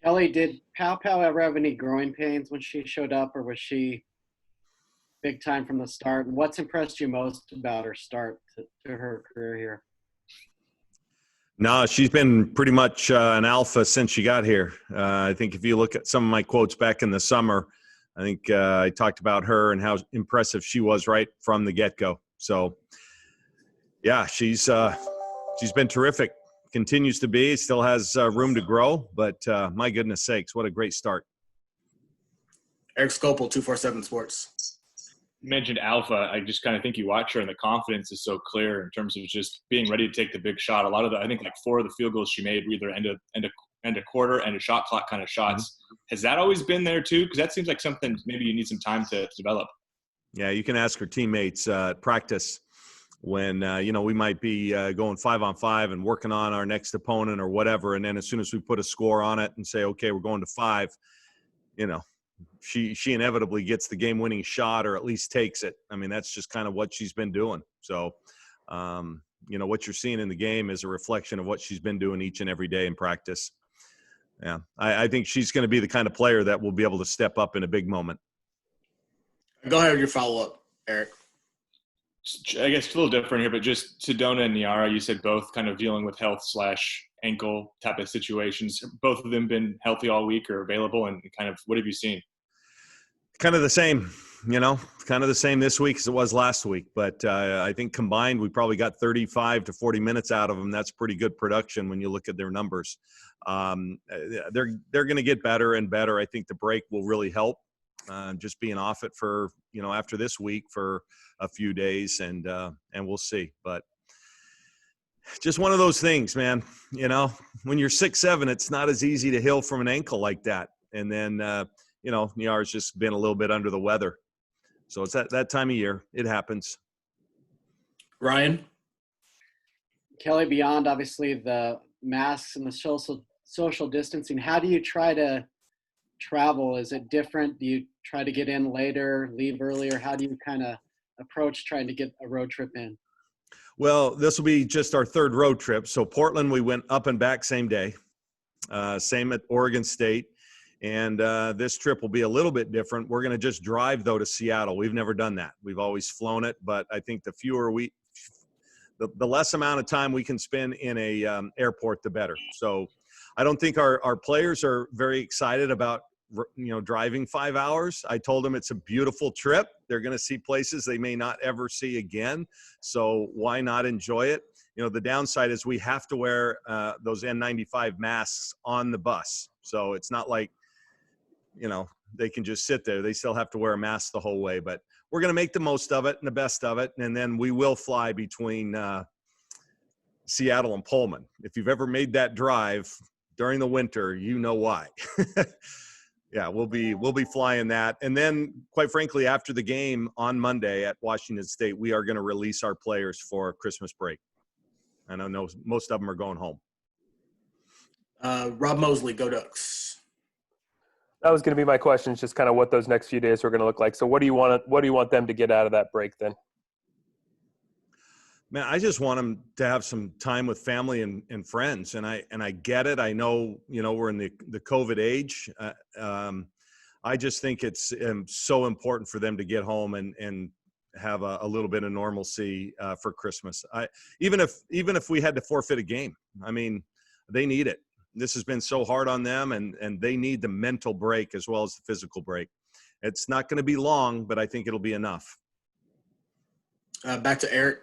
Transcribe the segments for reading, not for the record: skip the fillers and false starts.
Kelly, did Pow Pow ever have any growing pains when she showed up, or was she big time from the start? And what's impressed you most about her start to her career here? No, she's been pretty much an alpha since she got here. I think if you look at some of my quotes back in the summer, I think I talked about her and how impressive she was right from the get-go. So, yeah, she's been terrific. Continues to be. Still has room to grow, but my goodness sakes, what a great start. Eric Scopel, 247 Sports. You mentioned alpha. I just kind of think you watch her and the confidence is so clear in terms of just being ready to take the big shot. A lot of I think like 4 of the field goals she made were either end of quarter and a shot clock kind of shots. Mm-hmm. Has that always been there too? Because that seems like something maybe you need some time to develop. Yeah, you can ask her teammates at practice when, we might be going 5-on-5 and working on our next opponent or whatever. And then as soon as we put a score on it and say, okay, we're going to 5, she inevitably gets the game-winning shot or at least takes it. I mean, that's just kind of what she's been doing. So, what you're seeing in the game is a reflection of what she's been doing each and every day in practice. Yeah, I think she's going to be the kind of player that will be able to step up in a big moment. Go ahead with your follow-up, Eric. I guess it's a little different here, but just Sedona and Niara, you said both kind of dealing with health/ankle type of situations. Both of them been healthy all week or available, and kind of what have you seen? Kind of the same, kind of the same this week as it was last week. But I think combined, we probably got 35 to 40 minutes out of them. That's pretty good production when you look at their numbers. They're going to get better and better. I think the break will really help. Just being off it for, after this week for a few days and we'll see. But just one of those things, man, when you're 6'7", it's not as easy to heal from an ankle like that. And then, Niara's just been a little bit under the weather. So it's that time of year. It happens. Ryan? Kelly, beyond obviously the masks and the social distancing, how do you try to travel? Is it different? Do you try to get in later, leave earlier? How do you kind of approach trying to get a road trip in? Well, this will be just our third road trip. So Portland, we went up and back same day. Same at Oregon State. And this trip will be a little bit different. We're going to just drive, though, to Seattle. We've never done that. We've always flown it. But I think the less amount of time we can spend in a airport, the better. So I don't think our players are very excited about, driving 5 hours. I told them it's a beautiful trip. They're going to see places they may not ever see again. So why not enjoy it? The downside is we have to wear those N95 masks on the bus. So it's not like, they can just sit there. They still have to wear a mask the whole way. But we're going to make the most of it and the best of it. And then we will fly between Seattle and Pullman. If you've ever made that drive during the winter, you know why. Yeah, we'll be flying that. And then, quite frankly, after the game on Monday at Washington State, we are going to release our players for Christmas break. And I know most of them are going home. Rob Mosley, go Ducks. That was going to be my question, just kind of what those next few days are going to look like. So what do you want them to get out of that break then? Man, I just want them to have some time with family and friends. And I get it. I know, we're in the COVID age. I just think it's so important for them to get home and have a little bit of normalcy for Christmas. Even if we had to forfeit a game, I mean, they need it. This has been so hard on them, and they need the mental break as well as the physical break. It's not going to be long, but I think it'll be enough. Back to Eric.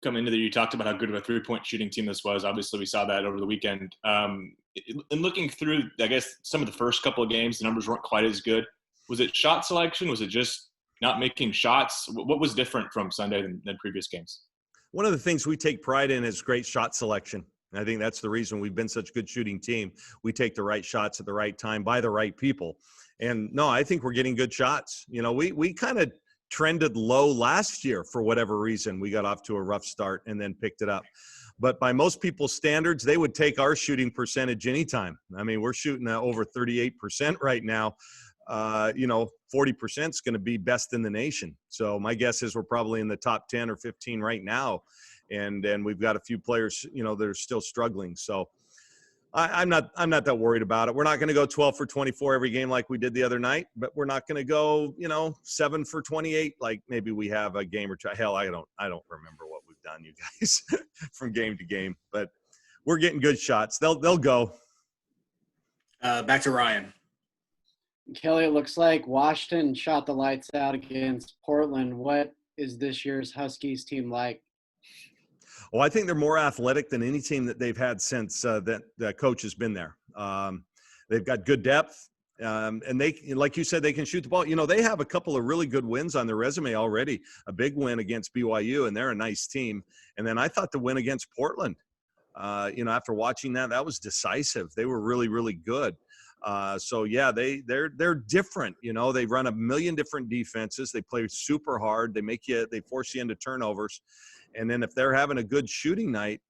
Coming into you talked about how good of a three-point shooting team this was. Obviously, we saw that over the weekend. And looking through, I guess, some of the first couple of games, the numbers weren't quite as good. Was it shot selection? Was it just not making shots? What was different from Sunday than previous games? One of the things we take pride in is great shot selection. I think that's the reason we've been such a good shooting team. We take the right shots at the right time by the right people. And, no, I think we're getting good shots. We kind of trended low last year for whatever reason. We got off to a rough start and then picked it up. But by most people's standards, they would take our shooting percentage anytime. I mean, we're shooting over 38% right now. 40% is going to be best in the nation. So my guess is we're probably in the top 10 or 15 right now. And we've got a few players, that are still struggling. So I'm not that worried about it. We're not going to go 12 for 24 every game like we did the other night, but we're not going to go, 7 for 28 like maybe we have a game or two. Hell, I don't remember what we've done, you guys, from game to game. But we're getting good shots. They'll go. Back to Ryan. Kelly, it looks like Washington shot the lights out against Portland. What is this year's Huskies team like? Well, I think they're more athletic than any team that they've had since that coach has been there. They've got good depth, and they, like you said, they can shoot the ball. They have a couple of really good wins on their resume already. A big win against BYU, and they're a nice team. And then I thought the win against Portland, after watching that was decisive. They were really, really good. So yeah, they're different. They run a million different defenses. They play super hard. They force you into turnovers. And then if they're having a good shooting night,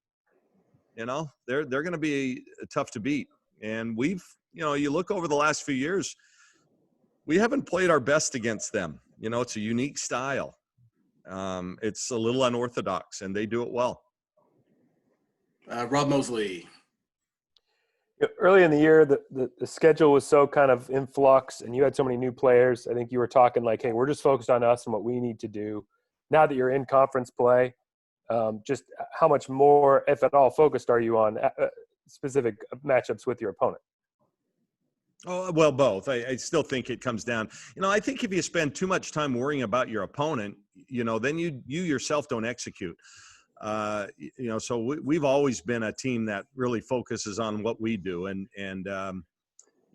they're going to be tough to beat. And we've, you look over the last few years, we haven't played our best against them. It's a unique style. It's a little unorthodox, and they do it well. Rob Mosley. Early in the year, the schedule was so kind of in flux, and you had so many new players. I think you were talking like, hey, we're just focused on us and what we need to do. Now that you're in conference play, just how much more, if at all, focused are you on specific matchups with your opponent? Oh, well, both. I still think it comes down. I think if you spend too much time worrying about your opponent, then you yourself don't execute. So we've always been a team that really focuses on what we do. And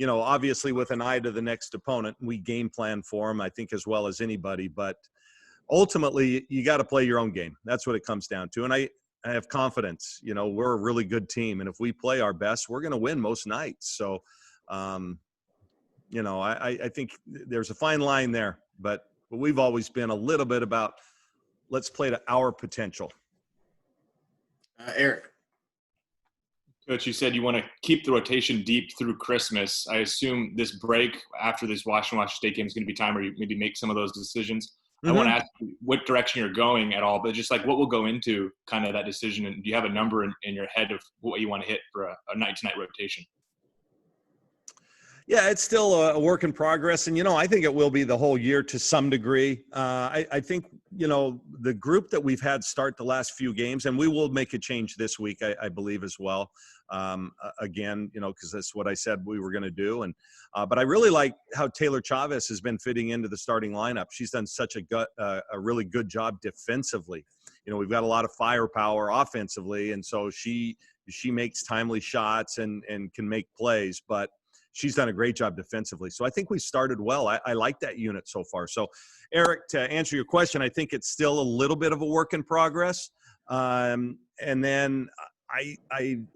obviously with an eye to the next opponent, we game plan for them, I think, as well as anybody. But ultimately, you got to play your own game. That's what it comes down to. And I have confidence. We're a really good team. And if we play our best, we're going to win most nights. So, I think there's a fine line there. But we've always been a little bit about let's play to our potential. Eric. Coach, you said you want to keep the rotation deep through Christmas. I assume this break after this Washington State game is going to be time where you maybe make some of those decisions. I want to ask you what direction you're going at all, but just like what will go into kind of that decision, and do you have a number in your head of what you want to hit for a night-to-night rotation? Yeah, it's still a work in progress. And, I think it will be the whole year to some degree. I think, the group that we've had start the last few games, and we will make a change this week, I believe as well. Again, because that's what I said we were going to do. And but I really like how Taylor Chavez has been fitting into the starting lineup. She's done such a really good job defensively. We've got a lot of firepower offensively, and so she makes timely shots and can make plays, but she's done a great job defensively. So I think we started well. I like that unit so far. So, Eric, to answer your question, I think it's still a little bit of a work in progress. And then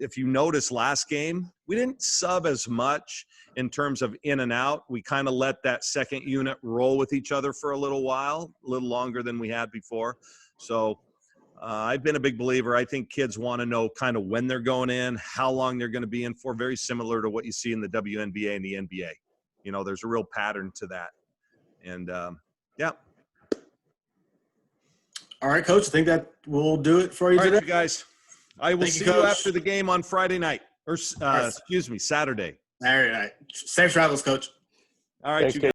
if you notice last game, we didn't sub as much in terms of in and out. We kind of let that second unit roll with each other for a little while, a little longer than we had before. So I've been a big believer. I think kids want to know kind of when they're going in, how long they're going to be in for, very similar to what you see in the WNBA and the NBA. There's a real pattern to that. And, yeah. All right, Coach, I think that will do it for you All right, today. you guys. I will see you Coach. after the game on Friday night. Or, Saturday. Saturday night. Safe travels, Coach. All right, Thanks, you guys.